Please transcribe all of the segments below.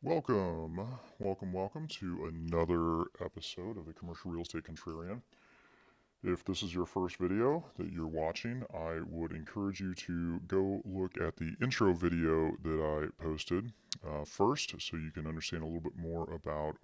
Welcome to another episode of the Commercial Real Estate Contrarian. If this is your first video that you're watching, I would encourage you to go look at the intro video that I posted first so you can understand a little bit more about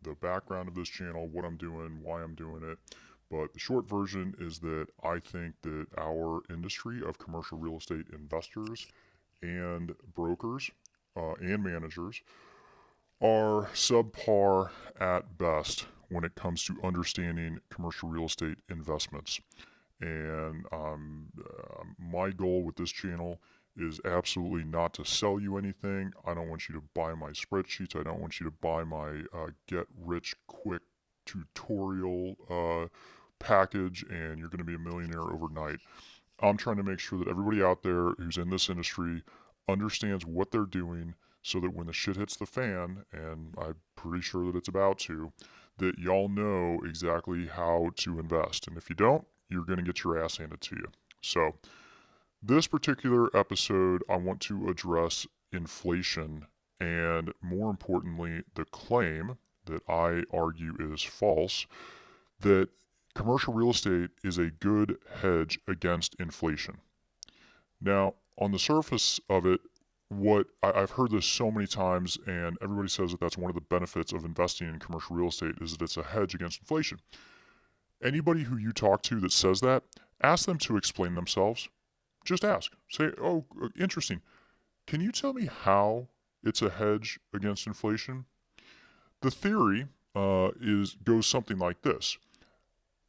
the background of this channel, what I'm doing, why I'm doing it. But the short version is that I think that our industry of commercial real estate investors and brokers and managers are subpar at best when it comes to understanding commercial real estate investments. And my goal with this channel is absolutely not to sell you anything. I don't want you to buy my spreadsheets. I don't want you to buy my get rich quick tutorial package and you're going to be a millionaire overnight. I'm trying to make sure that everybody out there who's in this industry understands what they're doing so that when the shit hits the fan, and I'm pretty sure that it's about to, that y'all know exactly how to invest. And if you don't, you're going to get your ass handed to you. So, this particular episode, I want to address inflation and, more importantly, the claim that I argue is false that commercial real estate is a good hedge against inflation. Now, on the surface of it, I've heard this so many times, and everybody says that that's one of the benefits of investing in commercial real estate is that it's a hedge against inflation. Anybody who you talk to that says that, ask them to explain themselves. Just ask. Say, oh, interesting. Can you tell me how it's a hedge against inflation? The theory goes something like this.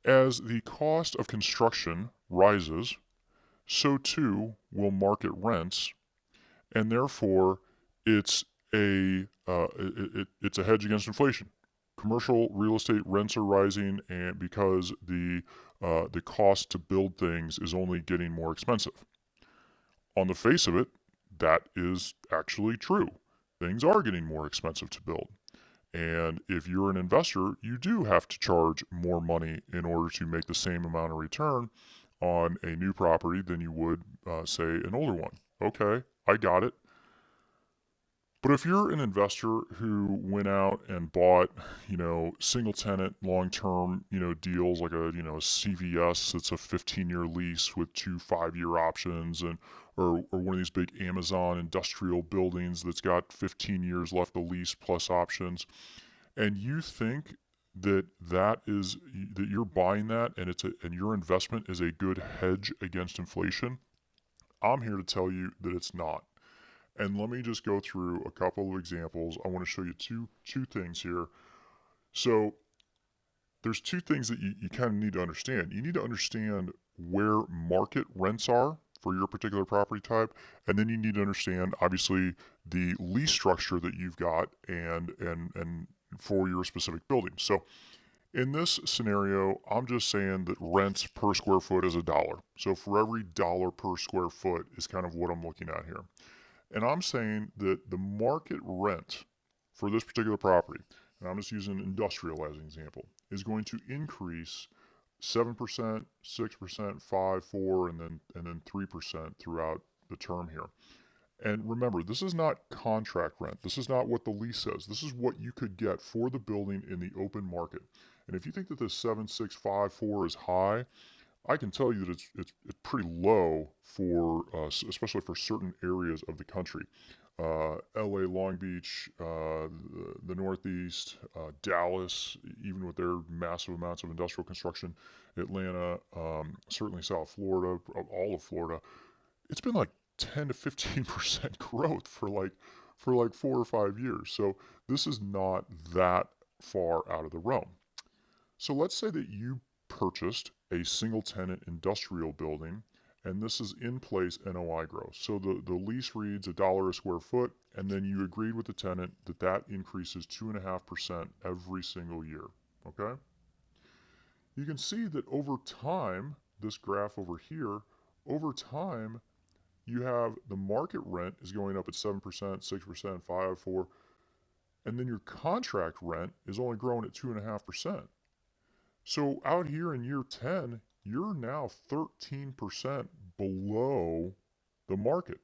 As the cost of construction rises, so too will market rents, and therefore it's it's a hedge against inflation. Commercial real estate rents are rising, and because the cost to build things is only getting more expensive. On the face of it, that is actually true. Things are getting more expensive to build. And if you're an investor, you do have to charge more money in order to make the same amount of return on a new property than you would, say, an older one. Okay, I got it. But if you're an investor who went out and bought, single tenant long term, deals like a CVS that's a 15-year lease with two 5-year options and or one of these big Amazon industrial buildings that's got 15 years left of lease plus options, and you think that you're buying that and and your investment is a good hedge against inflation, I'm here to tell you that it's not. And let me just go through a couple of examples. I want to show you two things here. So there's two things that you kind of need to understand. You need to understand where market rents are for your particular property type, and then you need to understand obviously the lease structure that you've got and for your specific building. So in this scenario, I'm just saying that rent per square foot is $1. So for every dollar per square foot is kind of what I'm looking at here. And I'm saying that the market rent for this particular property, and I'm just using industrial as an example, is going to increase 7%, 6%, 5, 4, and then 3% throughout the term here. And remember, this is not contract rent. This is not what the lease says. This is what you could get for the building in the open market. And if you think that this 7, 6, 5, 4 is high, I can tell you that it's pretty low for especially for certain areas of the country. L.A., Long Beach, the Northeast, Dallas, even with their massive amounts of industrial construction, Atlanta, certainly South Florida, all of Florida. It's been like 10 to 15% growth for like 4 or 5 years. So this is not that far out of the realm. So let's say that you purchased a single tenant industrial building and this is in place NOI growth. So the lease reads $1 a square foot, and then you agreed with the tenant that that increases 2.5% every single year. Okay? You can see that over time, this graph over here, over time, you have the market rent is going up at 7%, 6%, 5, 4, and then your contract rent is only growing at 2.5%. So out here in year 10, you're now 13% below the market.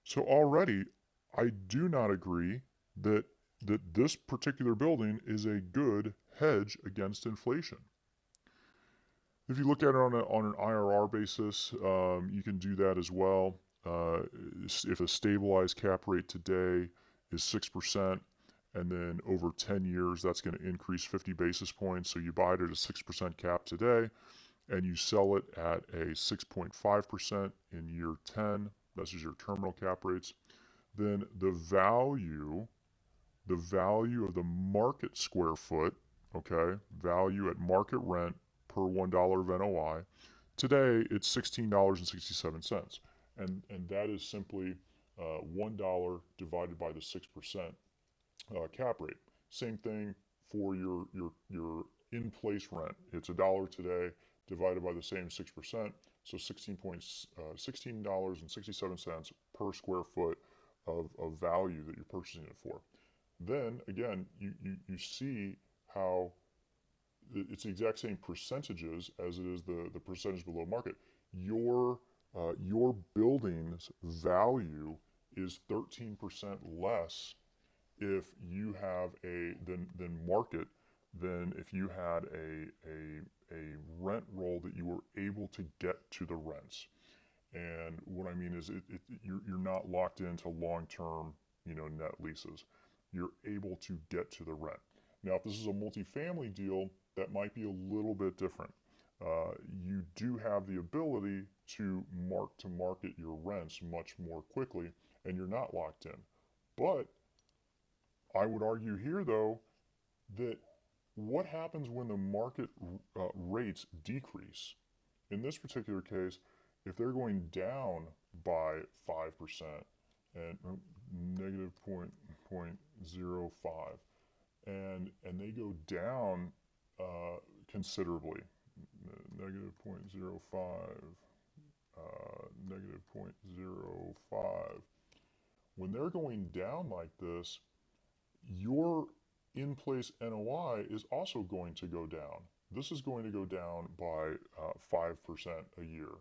So already, I do not agree that this particular building is a good hedge against inflation. If you look at it on an IRR basis, you can do that as well. If a stabilized cap rate today is 6%, and then over 10 years, that's going to increase 50 basis points. So you buy it at a 6% cap today, and you sell it at a 6.5% in year 10. This is your terminal cap rates. Then the value of the market square foot, okay, value at market rent per $1 of NOI. Today, it's $16.67, and that is simply $1 divided by the 6% cap rate. Same thing for your in place rent. It's $1 today divided by the same 6%, so $16.67 per square foot of value that you're purchasing it for. Then again, you see how it's the exact same percentages as it is the percentage below market. Your building's value is 13% less if you have than market than if you had a rent roll that you were able to get to the rents. And what I mean is you're not locked into long-term, net leases. You're able to get to the rent. Now, if this is a multifamily deal, that might be a little bit different. You do have the ability to market your rents much more quickly, and you're not locked in. But I would argue here, though, that what happens when the market rates decrease? In this particular case, if they're going down by 5% and negative 0.05, and they go down considerably, negative 0.05, negative 0.05. When they're going down like this, your in-place NOI is also going to go down. This is going to go down by 5% a year.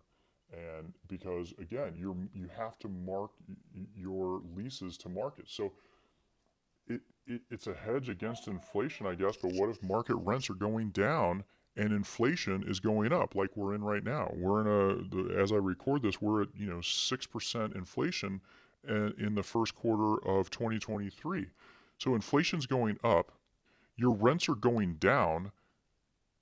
And because again, you have to mark your leases to market. So it's a hedge against inflation, I guess. But what if market rents are going down and inflation is going up, like we're in right now? We're in as I record this, we're at 6% inflation in the first quarter of 2023. So inflation's going up, your rents are going down.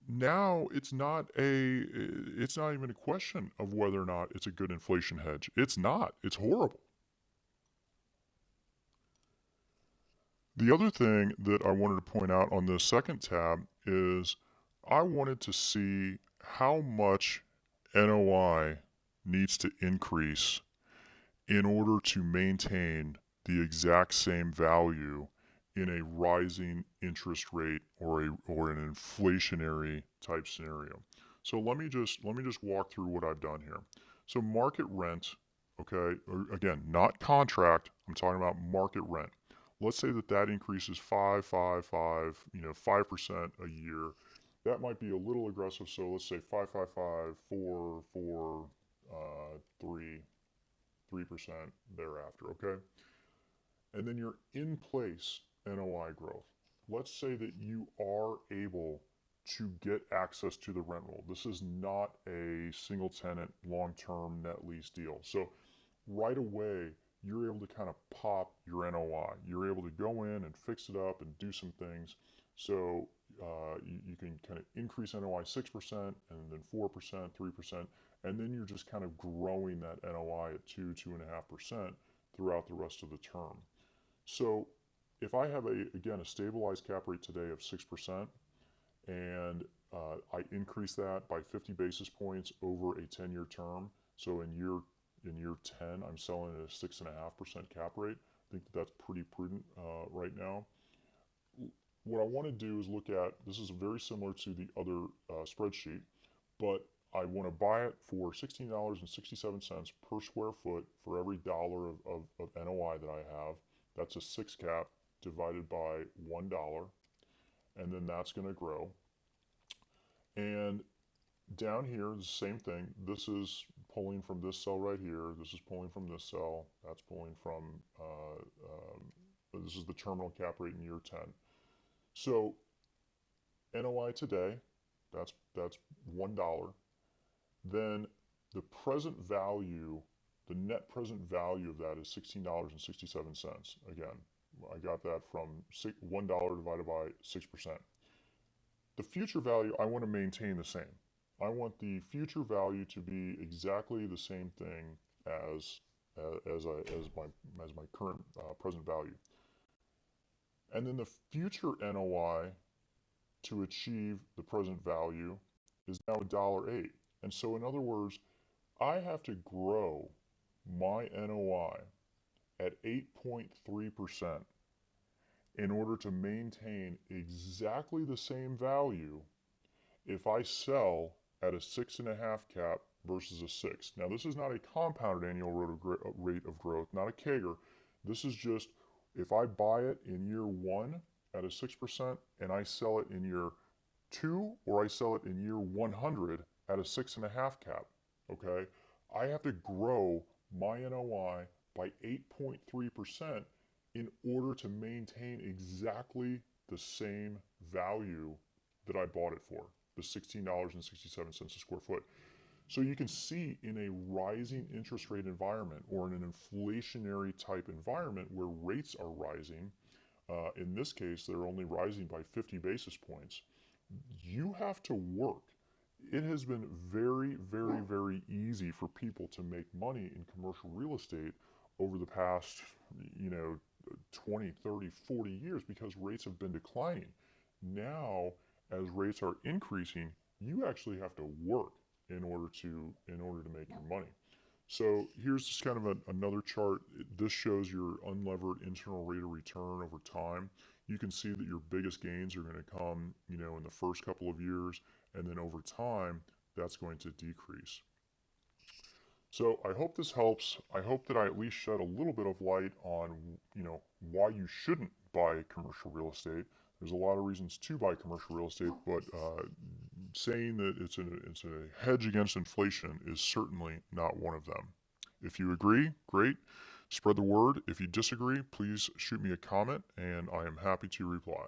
Now it's not even a question of whether or not it's a good inflation hedge. It's not. It's horrible. The other thing that I wanted to point out on this second tab is I wanted to see how much NOI needs to increase in order to maintain the exact same value in a rising interest rate or an inflationary type scenario. So let me just walk through what I've done here. So market rent, okay, or again, not contract, I'm talking about market rent. Let's say that increases 5% a year. That might be a little aggressive, so let's say 5, 4, 3% thereafter, okay? And then your in place NOI growth. Let's say that you are able to get access to the rent roll. This is not a single tenant long term net lease deal. So right away, you're able to kind of pop your NOI. You're able to go in and fix it up and do some things. So you can kind of increase NOI 6% and then 4%, 3%, and then you're just kind of growing that NOI at 2.5% throughout the rest of the term. So if I have a stabilized cap rate today of 6%, and I increase that by 50 basis points over a 10-year term, so in year 10, I'm selling at a 6.5% cap rate. I think that's pretty prudent right now. What I want to do is look at, this is very similar to the other spreadsheet, but I want to buy it for $16.67 per square foot for every dollar of NOI that I have. That's a 6 cap divided by $1, and then that's going to grow. And down here, the same thing. This is pulling from this cell right here. This is pulling from this cell. That's pulling from This is the terminal cap rate in year 10. So NOI today, that's $1. Then the present value, the net present value of that is $16.67. Again, I got that from $1 divided by 6%. The future value, I want to maintain the same. I want the future value to be exactly the same thing as my current present value. And then the future NOI to achieve the present value is now $1.08. And so in other words, I have to grow my NOI at 8.3% in order to maintain exactly the same value if I sell at a 6.5 cap versus a 6. Now this is not a compounded annual rate of growth, not a CAGR. This is just if I buy it in year 1 at a 6% and I sell it in year 2 or I sell it in year 100 at a 6.5 cap, okay? I have to grow my NOI by 8.3% in order to maintain exactly the same value that I bought it for, the $16.67 a square foot. So you can see in a rising interest rate environment or in an inflationary type environment where rates are rising, in this case, they're only rising by 50 basis points, you have to work. It has been very, very, very easy for people to make money in commercial real estate over the past, 20, 30, 40 years because rates have been declining. Now, as rates are increasing, you actually have to work in order to make your money. So here's just kind of another chart. This shows your unlevered internal rate of return over time. You can see that your biggest gains are going to come, in the first couple of years, and then over time, that's going to decrease. So I hope this helps. I hope that I at least shed a little bit of light on, why you shouldn't buy commercial real estate. There's a lot of reasons to buy commercial real estate, but saying that it's a hedge against inflation is certainly not one of them. If you agree, great. Spread the word. If you disagree, please shoot me a comment, and I am happy to reply.